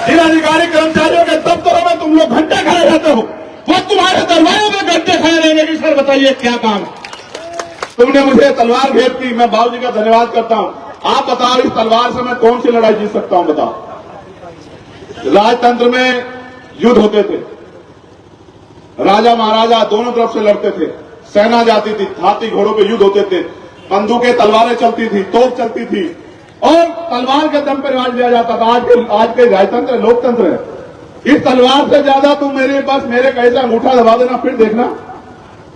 जिन अधिकारी कर्मचारियों के दफ्तरों में तुम लोग घंटे खड़े रहते हो, वो तुम्हारे दरबारों में घंटे खड़े रहने की सर बताइए क्या काम है? तुमने मुझे तलवार भेंट की, मैं बाबूजी का धन्यवाद करता हूं। आप बताओ इस तलवार से मैं कौन सी लड़ाई जीत सकता हूं? बताओ। राजतंत्र में युद्ध होते थे, राजा महाराजा दोनों तरफ से लड़ते थे, सेना जाती थी, हाथी घोड़ों पे युद्ध होते थे, बंदूकें तलवारें चलती थी, तोप चलती थी और तलवार के दम पर राज लिया जाता था। आज के राजतंत्र लोकतंत्र है। इस तलवार से ज्यादा तुम मेरे पास मेरे कैसे अंगूठा दबा देना, फिर देखना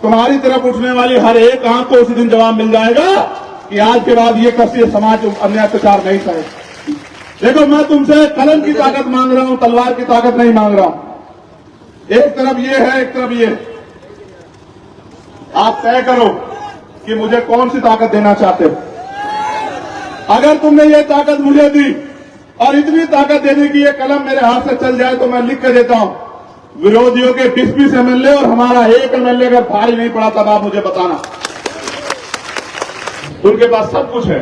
तुम्हारी तरफ उठने वाली हर एक आंख को उसी दिन जवाब मिल जाएगा कि आज के बाद ये कष्ट समाज अन्य अत्याचार नहीं सहे। देखो, मैं तुमसे कलम की ताकत मांग रहा हूं, तलवार की ताकत नहीं मांग रहा हूं। एक तरफ ये है, एक तरफ ये। आप तय करो कि मुझे कौन सी ताकत देना चाहते हो। अगर तुमने ये ताकत मुझे दी और इतनी ताकत देने की ये कलम मेरे हाथ से चल जाए तो मैं लिख के देता हूं, विरोधियों के 20-20 एमएलए और हमारा एक एमएलए अगर भारी नहीं पड़ा तब आप मुझे बताना। उनके पास सब कुछ है।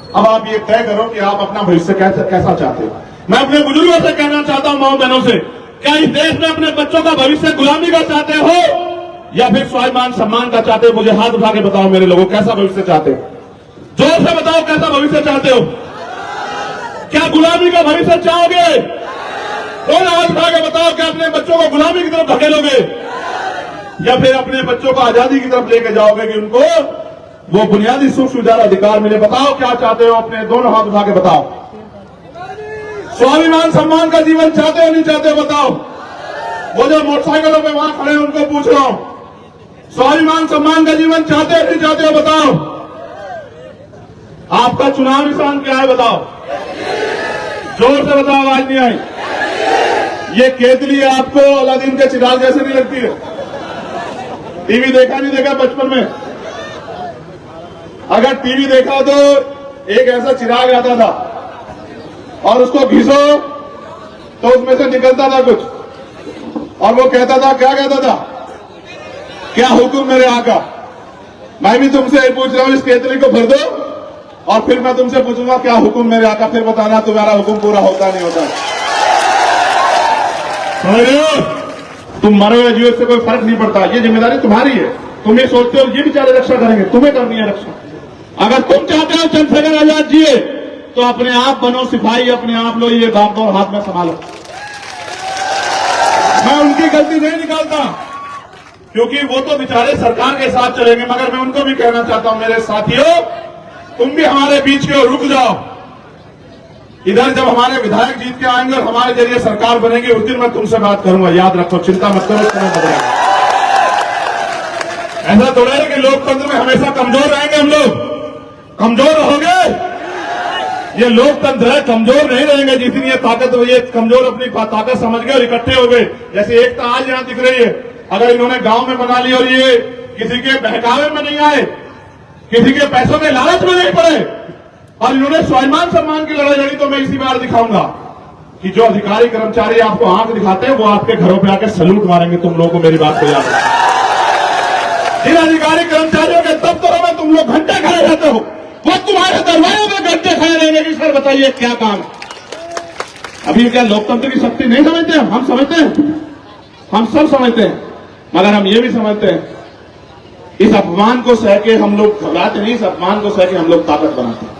अब आप ये तय करो कि आप अपना भविष्य कैसा चाहते हो। मैं अपने बुजुर्गों से कहना चाहता हूं, माओ बहनों से, क्या इस देश में अपने बच्चों का भविष्य गुलामी का चाहते हो या फिर स्वाभिमान सम्मान का चाहते हो? मुझे हाथ उठा के बताओ मेरे लोगों, कैसा भविष्य चाहते हो? जोर से बताओ, कैसा भविष्य चाहते हो? क्या गुलामी का भविष्य चाहोगे? कौन हाथ उठा के बताओ कि अपने बच्चों को गुलामी की तरफ धकेलोगे या फिर अपने बच्चों को आजादी की तरफ लेके जाओगे कि उनको वो बुनियादी सुख सुविधा अधिकार मिले? बताओ क्या चाहते हो? अपने दोनों हाथ उठा के बताओ। स्वाभिमान सम्मान का जीवन चाहते हो नहीं चाहते हो? बताओ। वो जो मोटरसाइकिलों पे वहां खड़े हैं उनको पूछ रहा हूं, स्वाभिमान सम्मान का जीवन चाहते हो नहीं चाहते हो? बताओ। आपका चुनाव निशान क्या है? बताओ। जोर से बताओ, आवाज नहीं आई। ये केतली आपको अलादीन के चिराग जैसे नहीं लगती है? टीवी देखा नहीं देखा बचपन में? अगर टीवी देखा तो एक ऐसा चिराग आता था और उसको घिसो तो उसमें से निकलता था कुछ और वो कहता था, क्या कहता था? क्या हुक्म मेरे आका? मैं भी तुमसे पूछ रहा हूं, इस केतली को भर दो और फिर मैं तुमसे पूछूंगा क्या हुक्म मेरे आका, फिर बताना तुम्हारा हुक्म पूरा होता नहीं होता। समझ रहे हो? तुम मरो या जियो से कोई फर्क नहीं पड़ता, ये जिम्मेदारी तुम्हारी है। तुम ये सोचते हो ये बेचारे रक्षा करेंगे, तुम्हें करनी है रक्षा। अगर तुम चाहते हो चंद्रशेखर आजाद जिए तो अपने आप बनो सिपाही, अपने आप लो ये बागडोर हाथ में संभालो। मैं उनकी गलती नहीं निकालता क्योंकि वो तो बेचारे सरकार के साथ चलेंगे, मगर मैं उनको भी कहना चाहता हूं, मेरे साथियों तुम भी हमारे बीच के रुक जाओ। इधर जब हमारे विधायक जीत के आएंगे और हमारे जरिए सरकार बनेगी उस दिन मैं तुमसे बात करूंगा, याद रखो, चिंता मत करो, समय बदलेगा। ऐसा थोड़ा है कि लोकतंत्र में हमेशा कमजोर रहेंगे हम लोग। कमजोर रहोगे? ये लोकतंत्र है, कमजोर नहीं रहेंगे। जिस दिन ये ताकत, ये कमजोर अपनी ताकत समझ गए और इकट्ठे हो गए, जैसे एकता आज यहां दिख रही है, अगर इन्होंने गांव में बना ली और ये किसी के बहकावे में नहीं आए, किसी के पैसों के लालच में नहीं पड़े और इन्होंने स्वाभिमान सम्मान की लड़ाई लड़ी, तो मैं इसी बार दिखाऊंगा कि जो अधिकारी कर्मचारी आपको आंख दिखाते हैं वो आपके घरों पे आकर सैल्यूट मारेंगे। तुम लोगों को मेरी बात को याद रखना। जिन अधिकारी कर्मचारियों के दफ्तरों में तुम लोग घंटे खड़े रहते हो, वो तुम्हारे दरबारों में घंटे खड़े रहने की सर बताइए क्या काम है? अभी क्या लोकतंत्र की शक्ति नहीं समझते? हम समझते हैं, हम सब समझते हैं, मगर हम ये भी समझते हैं इस अपमान को सह के हम लोग घबराते नहीं, इस अपमान को सह के हम लोग ताकत बनाते हैं।